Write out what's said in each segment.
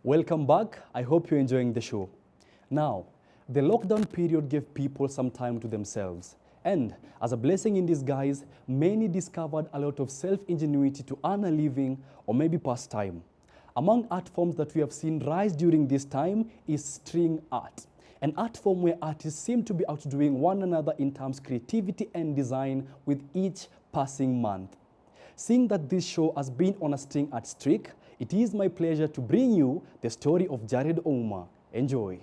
Welcome back. I hope you're enjoying the show. Now, the lockdown period gave people some time to themselves. And as a blessing in disguise, many discovered a lot of self-ingenuity to earn a living or maybe pastime. Among art forms that we have seen rise during this time is string art, an art form where artists seem to be outdoing one another in terms of creativity and design with each passing month. Seeing that this show has been on a string art streak, it is my pleasure to bring you the story of Jared Ouma. Enjoy.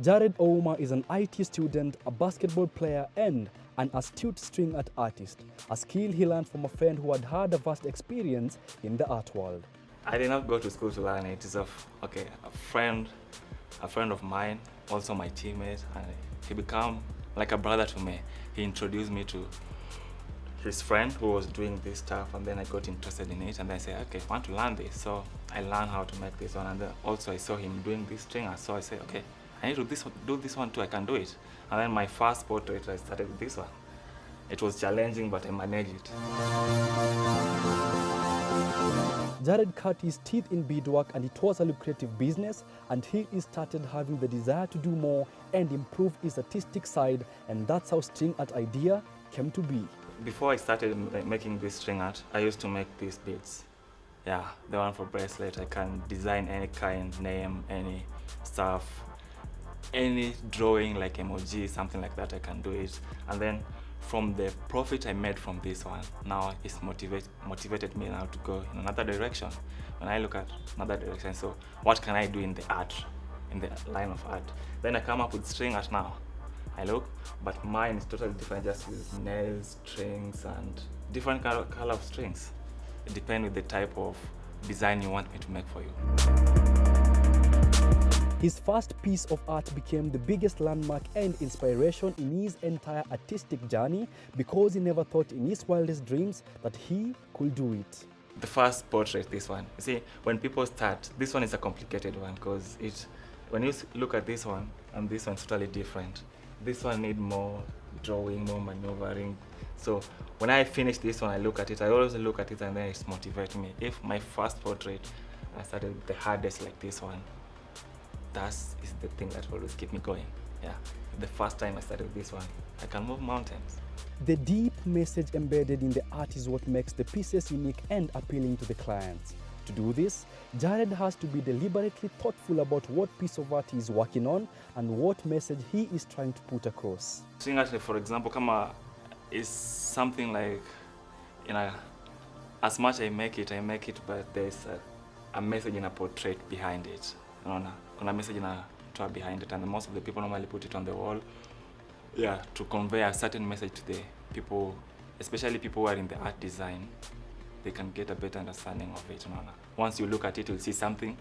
Jared Ouma is an IT student, a basketball player, and an astute string art artist, a skill he learned from a friend who had a vast experience in the art world. I did not go to school to learn it. It's a friend of mine, also my teammate, and he became like a brother to me. He introduced me to his friend who was doing this stuff, and then I got interested in it, and I said, okay, I want to learn this. So I learned how to make this one, and then also I saw him doing this string, and so I said, okay, I need to do this one too, I can do it. And then my first portrait, I started with this one. It was challenging, but I managed it. Jared cut his teeth in beadwork, and it was a lucrative business until he started having the desire to do more and improve his artistic side, and that's how string art idea came to be. Before I started making this string art, I used to make these beads. Yeah, the one for bracelet. I can design any kind, name, any stuff, any drawing like emoji, something like that, I can do it. And then from the profit I made from this one, now it's motivated me now to go in another direction. When I look at another direction, so what can I do in the art, in the line of art? Then I come up with string art now. I look, but mine is totally different, just with nails, strings, and different color of strings. It depends with the type of design you want me to make for you. His first piece of art became the biggest landmark and inspiration in his entire artistic journey because he never thought in his wildest dreams that he could do it. The first portrait, this one. You see, when people start, this one is a complicated one because when you look at this one and this one's totally different. This one needs more drawing, more maneuvering. So when I finish this one, I look at it, I always look at it and then it's motivating me. If my first portrait, I started with the hardest like this one, that is the thing that always keep me going. Yeah, the first time I started with this one, I can move mountains. The deep message embedded in the art is what makes the pieces unique and appealing to the clients. To do this, Jared has to be deliberately thoughtful about what piece of art he is working on and what message he is trying to put across. String art, for example, is something like, as much I make it, but there's a message in a portrait behind it. A message in a tour behind it, and most of the people normally put it on the wall, yeah, to convey a certain message to the people, especially people who are in the art design. They can get a better understanding of it. Once you look at it, you'll see something,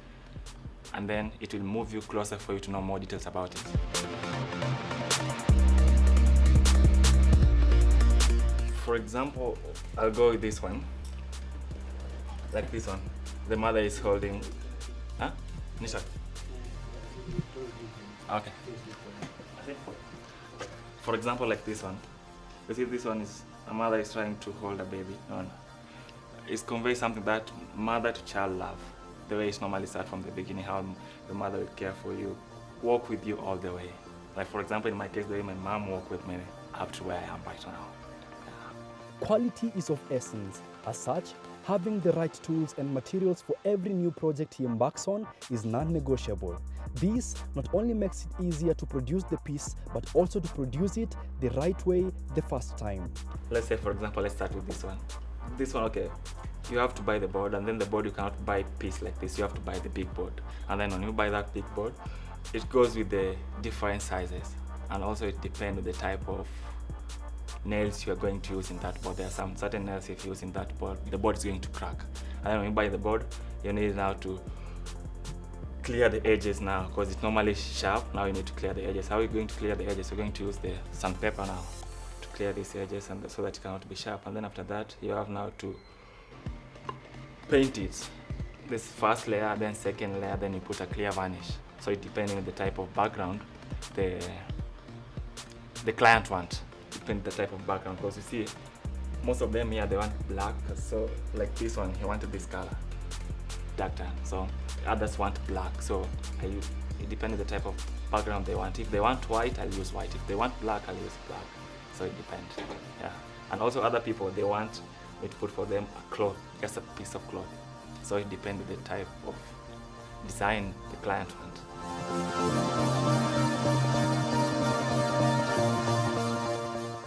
and then it will move you closer for you to know more details about it. For example, I'll go with this one, like this one. The mother is holding, Nisha. Okay. For example, like this one. You see, this one is a mother is trying to hold a baby. It conveys something that mother to child love. The way it's normally starts from the beginning, how the mother will care for you, walk with you all the way. Like for example, in my case, the way my mom walked with me up to where I am right now. Quality is of essence. As such, having the right tools and materials for every new project he embarks on is non-negotiable. This not only makes it easier to produce the piece, but also to produce it the right way the first time. Let's say, for example, let's start with this one. This one, okay, you have to buy the board, and then the board you cannot buy a piece like this, you have to buy the big board. And then when you buy that big board, it goes with the different sizes, and also it depends on the type of nails you are going to use in that board. There are some certain nails if you use in that board, the board is going to crack. And then when you buy the board, you need now to clear the edges now, because it's normally sharp. Now you need to clear the edges. How are you going to clear the edges? You're going to use the sandpaper now to clear these edges, and so that it cannot be sharp. And then after that, you have now to paint it. This first layer, then second layer, then you put a clear varnish. So it depending on the type of background the client wants. Depends the type of background, because you see most of them here, they want black. So like this one, he wanted this color, dark tan. So others want black. So it depends on the type of background they want. If they want white, I'll use white. If they want black, I'll use black. So it depends. Yeah. And also other people, they want me to put for them a cloth, just a piece of cloth. So it depends on the type of design the client wants.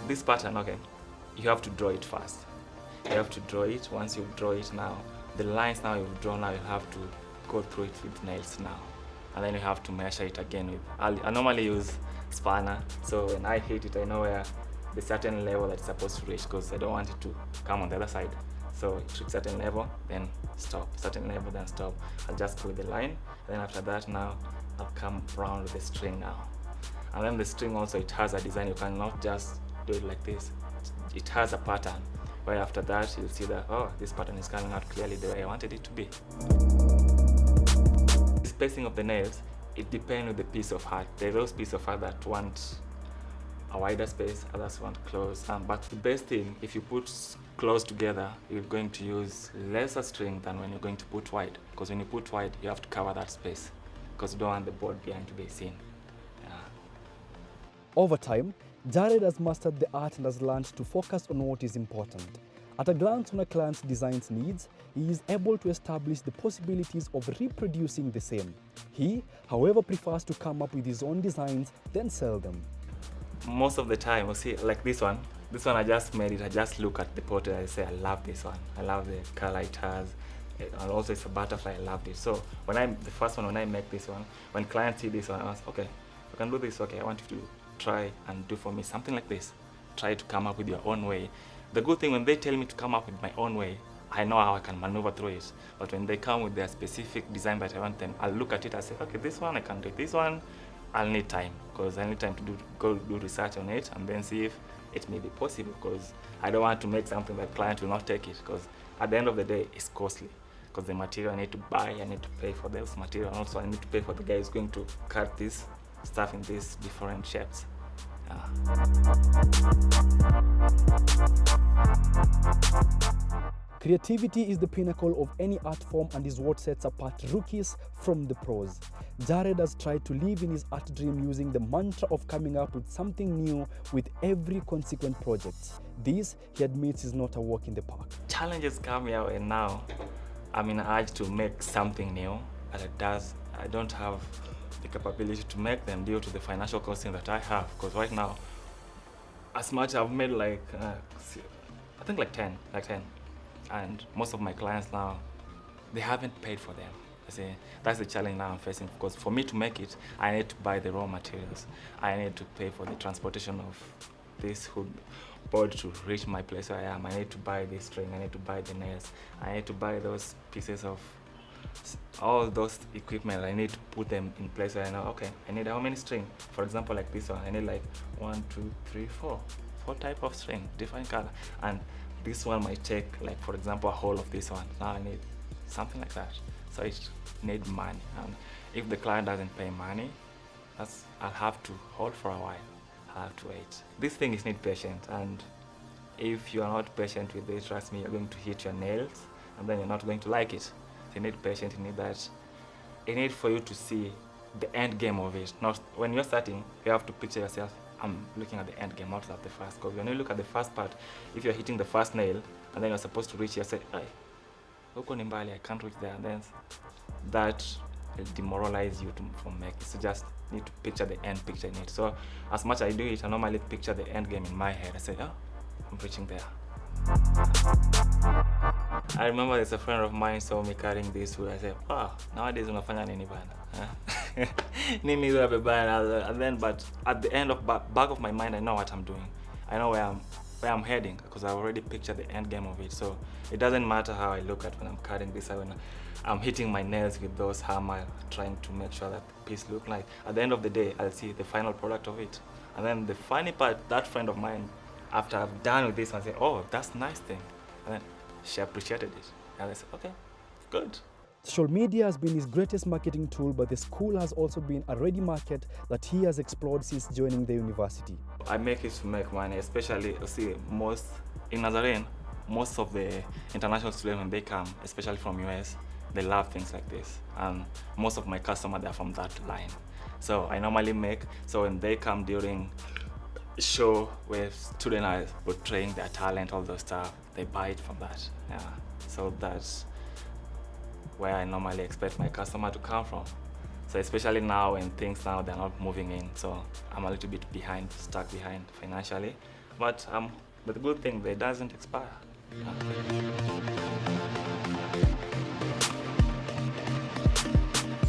This pattern, okay, you have to draw it first. You have to draw it. Once you draw it now, the lines now you've drawn now, you have to go through it with nails now. And then you have to measure it again with, I normally use spanner. So when I hit it, I know where the certain level that it's supposed to reach, because I don't want it to come on the other side. So it reaches certain level, then stop, certain level, then stop. I'll just go with the line. And then after that now, I'll come around with the string now. And then the string also, it has a design. You cannot just do it like this. It has a pattern, where after that you'll see that, oh, this pattern is coming out clearly the way I wanted it to be. The spacing of the nails, it depends on the piece of art. There are those pieces of art that want a wider space, others want close. But the best thing, if you put close together, you're going to use lesser string than when you're going to put wide. Because when you put wide, you have to cover that space, because you don't want the board behind to be seen. Yeah. Over time, Jared has mastered the art and has learned to focus on what is important. At a glance on a client's design needs, he is able to establish the possibilities of reproducing the same. He, however, prefers to come up with his own designs, then sell them. Most of the time, you see, like this one I just made it. I just look at the portrait and I say, I love this one. I love the color it has. And also it's a butterfly, I loved it. So the first one, when I make this one, when clients see this one, I was, okay, you can do this, okay, I want you to try and do for me something like this. Try to come up with your own way. The good thing, when they tell me to come up with my own way, I know how I can maneuver through it. But when they come with their specific design that I want them, I'll look at it and say, okay, this one I can do. This one, I'll need time, because I need time to go do research on it and then see if it may be possible, because I don't want to make something that client will not take it, because at the end of the day, it's costly. Because the material I need to buy, I need to pay for this material, and also I need to pay for the guy who's going to cut this stuff in these different shapes. Creativity is the pinnacle of any art form and is what sets apart rookies from the pros. Jared has tried to live in his art dream using the mantra of coming up with something new with every consequent project. This, he admits, is not a walk in the park. Challenges come here, and now I'm in an urge to make something new, but I don't have the capability to make them due to the financial constraints that I have. Because right now, as much I've made I think like 10. And most of my clients now, they haven't paid for them. I say that's the challenge now I'm facing, because for me to make it, I need to buy the raw materials. I need to pay for the transportation of this board to reach my place where I am. I need to buy this string, I need to buy the nails, I need to buy those pieces of all those equipment. I need to put them in place where I know, okay, I need how many string? For example, like this one, I need like 1, 2, 3, 4 type of string, different color. And this one might take, like, for example, a whole of this one. Now I need something like that. So it needs money. And if the client doesn't pay money, I'll have to hold for a while. I'll have to wait. This thing is need patience. And if you are not patient with it, trust me, you're going to hit your nails, and then you're not going to like it. You need patience, you need that. You need for you to see the end game of it. Not when you're starting, you have to picture yourself, I'm looking at the end game, not at the first. Because when you look at the first part, if you're hitting the first nail and then you're supposed to reach here, say, hey, I can't reach there, and then that will demoralize you from making. So just need to picture the end picture in it. So as much as I do it, I normally picture the end game in my head. I say, oh, I'm reaching there. I remember there's a friend of mine saw me carrying this wood. I said, nowadays unafanya nini bana? Nini bana? And then, but at the end of back of my mind, I know what I'm doing. I know where I'm heading, because I already pictured the end game of it. So it doesn't matter how I look at when I'm carrying this. When I'm hitting my nails with those hammer, trying to make sure that the piece look like. At the end of the day, I'll see the final product of it. And then the funny part, that friend of mine, after I've done with this one, say, oh, that's a nice thing. And then she appreciated it. And I said, okay, good. Social media has been his greatest marketing tool, but the school has also been a ready market that he has explored since joining the university. I make it to make money, especially, most in Nazarene, most of the international students, when they come, especially from US, they love things like this. And most of my customers, they're from that line. So I normally make, so when they come during show where students are portraying their talent, all those stuff, they buy it from that. Yeah. So that's where I normally expect my customer to come from. So especially now when things now they're not moving in, so I'm a little bit behind, stuck behind financially. But the good thing, it doesn't expire.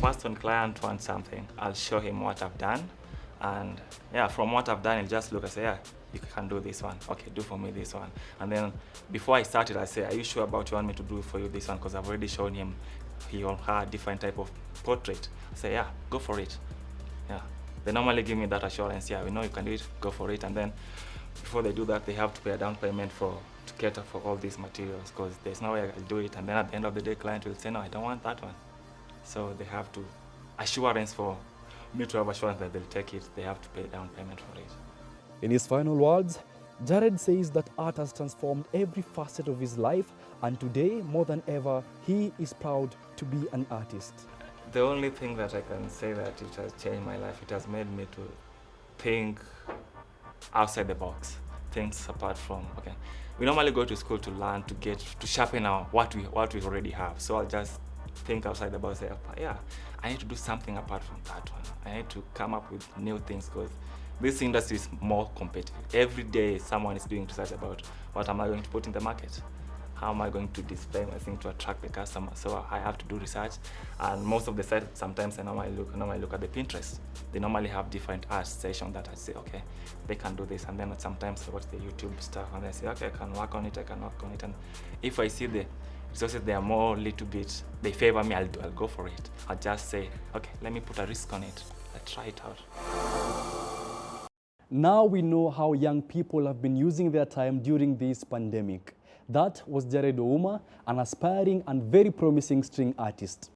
First, when client wants something, I'll show him what I've done. And yeah, from what I've done, he'll just look and say, yeah, you can do this one. Okay, do for me this one. And then before I started, I say, are you sure about you want me to do for you this one? Because I've already shown him he or her different type of portrait. I say, yeah, go for it. Yeah. They normally give me that assurance, yeah, we know you can do it, go for it. And then before they do that, they have to pay a down payment to cater for all these materials, because there's no way I'll do it. And then at the end of the day, client will say, no, I don't want that one. So they have to, assurance for me to have assurance that they'll take it, they have to pay down payment for it. In his final words, Jared says that art has transformed every facet of his life, and today, more than ever, he is proud to be an artist. The only thing that I can say that it has changed my life, it has made me to think outside the box, things apart from, okay, we normally go to school to learn, to sharpen what we already have. So I'll just think outside the box, say, yeah, I need to do something apart from that one. I need to come up with new things, because this industry is more competitive. Every day someone is doing research about what am I going to put in the market? How am I going to display my thing to attract the customer? So I have to do research. And most of the sites, sometimes I normally look at the Pinterest. They normally have different art sessions that I say, okay, they can do this. And then sometimes I watch the YouTube stuff and I say, okay, I can work on it, And if I see the resources, they are more little bit, they favor me, I'll go for it. I'll just say, okay, let me put a risk on it. Let's try it out. Now we know how young people have been using their time during this pandemic. That was Jared Ouma, an aspiring and very promising string artist.